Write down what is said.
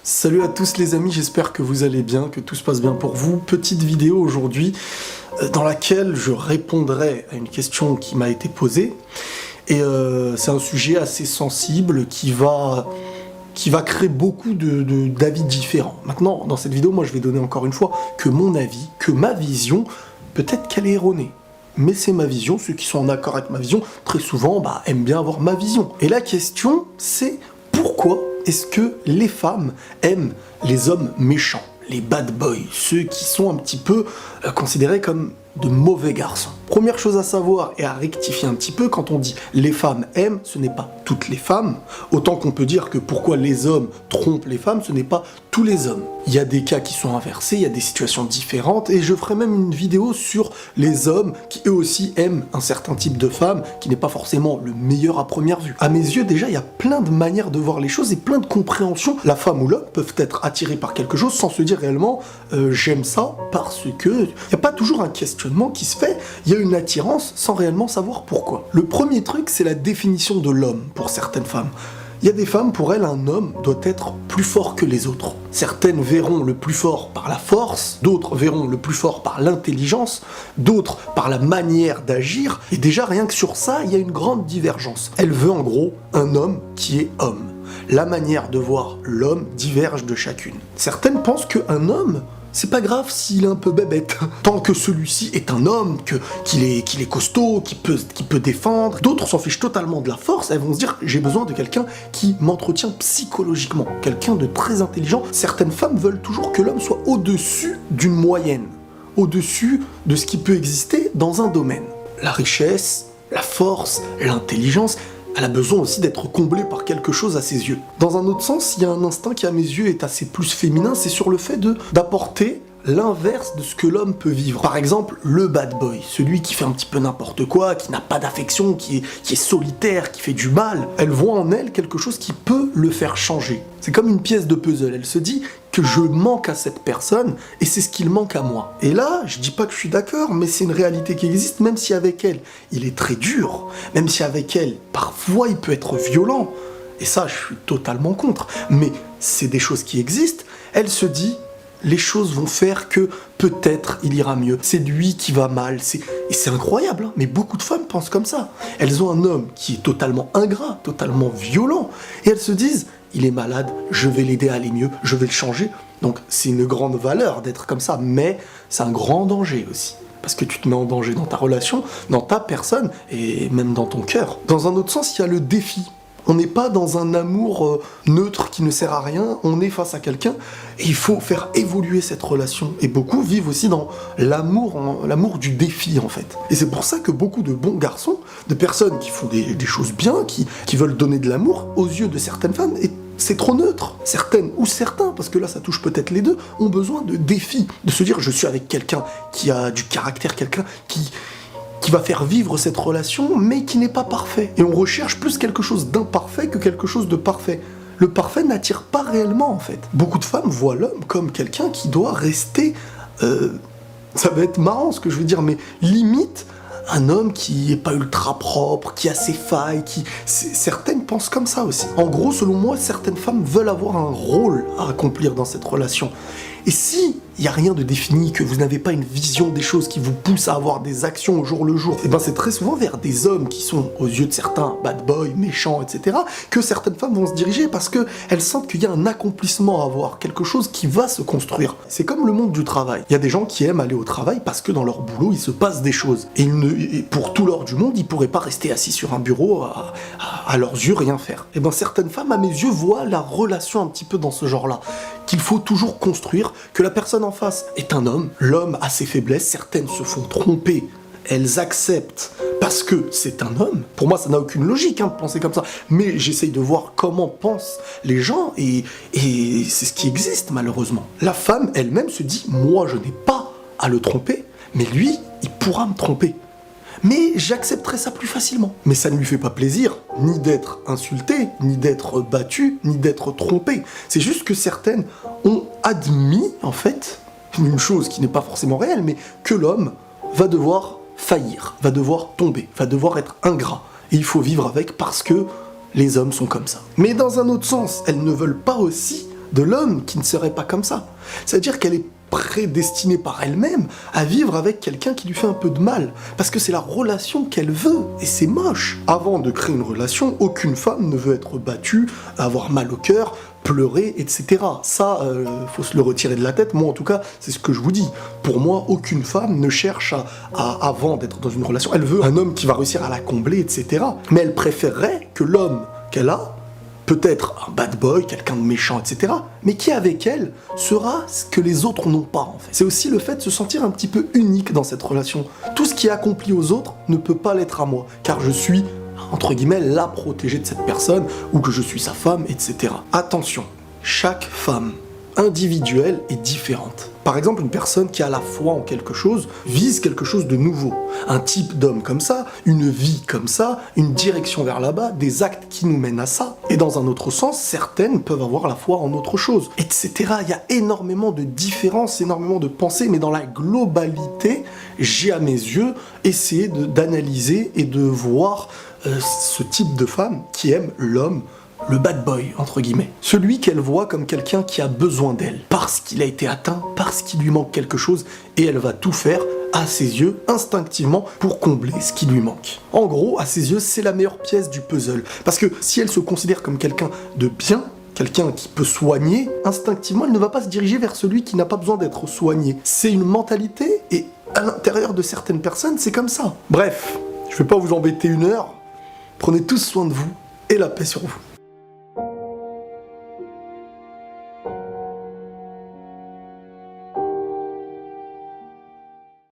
Salut à tous les amis, j'espère que vous allez bien, que tout se passe bien pour vous. Petite vidéo aujourd'hui dans laquelle je répondrai à une question qui m'a été posée. Et c'est un sujet assez sensible qui va créer beaucoup d'avis différents. Maintenant, dans cette vidéo, moi je vais donner encore une fois que mon avis, que ma vision, peut-être qu'elle est erronée. Mais c'est ma vision, ceux qui sont en accord avec ma vision, très souvent, aiment bien avoir ma vision. Et la question, c'est pourquoi est-ce que les femmes aiment les hommes méchants, les bad boys, ceux qui sont un petit peu considérés comme de mauvais garçons? Première chose à savoir et à rectifier un petit peu, quand on dit les femmes aiment, ce n'est pas toutes les femmes. Autant qu'on peut dire que pourquoi les hommes trompent les femmes, ce n'est pas tous les hommes. Il y a des cas qui sont inversés, il y a des situations différentes, et je ferai même une vidéo sur les hommes qui eux aussi aiment un certain type de femme, qui n'est pas forcément le meilleur à première vue. À mes yeux, déjà, il y a plein de manières de voir les choses et plein de compréhensions. La femme ou l'homme peuvent être attirés par quelque chose sans se dire réellement j'aime ça parce que... Il n'y a pas toujours un questionnement qui se fait, il y a une attirance sans réellement savoir pourquoi. Le premier truc, c'est la définition de l'homme pour certaines femmes. Il y a des femmes, pour elles, un homme doit être plus fort que les autres. Certaines verront le plus fort par la force, d'autres verront le plus fort par l'intelligence, d'autres par la manière d'agir, et déjà rien que sur ça, il y a une grande divergence. Elle veut en gros un homme qui est homme. La manière de voir l'homme diverge de chacune. Certaines pensent qu'un homme, c'est pas grave s'il est un peu bébête, tant que celui-ci est un homme, qu'il est costaud, qu'il peut défendre. D'autres s'en fichent totalement de la force, elles vont se dire j'ai besoin de quelqu'un qui m'entretient psychologiquement, quelqu'un de très intelligent. Certaines femmes veulent toujours que l'homme soit au-dessus d'une moyenne, au-dessus de ce qui peut exister dans un domaine. La richesse, la force, l'intelligence, elle a besoin aussi d'être comblée par quelque chose à ses yeux. Dans un autre sens, il y a un instinct qui à mes yeux est assez plus féminin, c'est sur le fait d'apporter l'inverse de ce que l'homme peut vivre. Par exemple, le bad boy, celui qui fait un petit peu n'importe quoi, qui n'a pas d'affection, qui est solitaire, qui fait du mal. Elle voit en elle quelque chose qui peut le faire changer. C'est comme une pièce de puzzle, elle se dit que je manque à cette personne et c'est ce qu'il manque à moi. Et là, je dis pas que je suis d'accord, mais c'est une réalité qui existe, même si avec elle, il est très dur, même si avec elle, parfois, il peut être violent. Et ça, je suis totalement contre. Mais c'est des choses qui existent. Elle se dit, les choses vont faire que peut-être il ira mieux. C'est lui qui va mal. Et c'est incroyable, hein, mais beaucoup de femmes pensent comme ça. Elles ont un homme qui est totalement ingrat, totalement violent, et elles se disent, il est malade, je vais l'aider à aller mieux, je vais le changer. Donc c'est une grande valeur d'être comme ça, mais c'est un grand danger aussi. Parce que tu te mets en danger dans ta relation, dans ta personne, et même dans ton cœur. Dans un autre sens, il y a le défi. On n'est pas dans un amour neutre qui ne sert à rien, on est face à quelqu'un et il faut faire évoluer cette relation. Et beaucoup vivent aussi dans l'amour du défi en fait. Et c'est pour ça que beaucoup de bons garçons, de personnes qui font des choses bien, qui veulent donner de l'amour, aux yeux de certaines femmes, et c'est trop neutre. Certaines ou certains, parce que là ça touche peut-être les deux, ont besoin de défis, de se dire je suis avec quelqu'un qui a du caractère, quelqu'un qui va faire vivre cette relation, mais qui n'est pas parfait. Et on recherche plus quelque chose d'imparfait que quelque chose de parfait. Le parfait n'attire pas réellement, en fait. Beaucoup de femmes voient l'homme comme quelqu'un qui doit rester... ça va être marrant ce que je veux dire, mais limite, un homme qui est pas ultra propre, qui a ses failles, certaines pensent comme ça aussi. En gros, selon moi, certaines femmes veulent avoir un rôle à accomplir dans cette relation. Et si il n'y a rien de défini, que vous n'avez pas une vision des choses qui vous pousse à avoir des actions au jour le jour, et c'est très souvent vers des hommes qui sont, aux yeux de certains, bad boys, méchants, etc., que certaines femmes vont se diriger parce qu'elles sentent qu'il y a un accomplissement à avoir, quelque chose qui va se construire. C'est comme le monde du travail. Il y a des gens qui aiment aller au travail parce que dans leur boulot, il se passe des choses. Et pour tout l'or du monde, ils ne pourraient pas rester assis sur un bureau à leurs yeux, rien faire. Et certaines femmes, à mes yeux, voient la relation un petit peu dans ce genre-là, qu'il faut toujours construire, que la personne en face est un homme, l'homme a ses faiblesses, certaines se font tromper, elles acceptent parce que c'est un homme. Pour moi, ça n'a aucune logique de penser comme ça, mais j'essaye de voir comment pensent les gens, et c'est ce qui existe malheureusement. La femme elle-même se dit, moi je n'ai pas à le tromper, mais lui, il pourra me tromper. Mais j'accepterai ça plus facilement. Mais ça ne lui fait pas plaisir, ni d'être insulté, ni d'être battu, ni d'être trompé. C'est juste que certaines ont admis, en fait, une chose qui n'est pas forcément réelle, mais que l'homme va devoir faillir, va devoir tomber, va devoir être ingrat. Et il faut vivre avec parce que les hommes sont comme ça. Mais dans un autre sens, elles ne veulent pas aussi de l'homme qui ne serait pas comme ça. C'est-à-dire qu'elle est prédestinée par elle-même à vivre avec quelqu'un qui lui fait un peu de mal, parce que c'est la relation qu'elle veut, et c'est moche. Avant de créer une relation, aucune femme ne veut être battue, avoir mal au cœur, pleurer, etc. Ça, faut se le retirer de la tête. Moi, en tout cas, c'est ce que je vous dis. Pour moi, aucune femme ne cherche avant d'être dans une relation, elle veut un homme qui va réussir à la combler, etc. Mais elle préférerait que l'homme qu'elle a, peut-être un bad boy, quelqu'un de méchant, etc., mais qui avec elle sera ce que les autres n'ont pas, en fait. C'est aussi le fait de se sentir un petit peu unique dans cette relation. Tout ce qui est accompli aux autres ne peut pas l'être à moi, car je suis, entre guillemets, la protégée de cette personne, ou que je suis sa femme, etc. Attention, chaque femme individuelle est différente. Par exemple, une personne qui a la foi en quelque chose vise quelque chose de nouveau. Un type d'homme comme ça, une vie comme ça, une direction vers là-bas, des actes qui nous mènent à ça. Et dans un autre sens, certaines peuvent avoir la foi en autre chose, etc. Il y a énormément de différences, énormément de pensées, mais dans la globalité, j'ai à mes yeux essayé d'analyser et de voir ce type de femme qui aime l'homme, le bad boy, entre guillemets. Celui qu'elle voit comme quelqu'un qui a besoin d'elle, parce qu'il a été atteint, parce qu'il lui manque quelque chose, et elle va tout faire, à ses yeux, instinctivement, pour combler ce qui lui manque. En gros, à ses yeux, c'est la meilleure pièce du puzzle. Parce que si elle se considère comme quelqu'un de bien, quelqu'un qui peut soigner, instinctivement, elle ne va pas se diriger vers celui qui n'a pas besoin d'être soigné. C'est une mentalité, et à l'intérieur de certaines personnes, c'est comme ça. Bref, je vais pas vous embêter 1 heure. Prenez tous soin de vous, et la paix sur vous.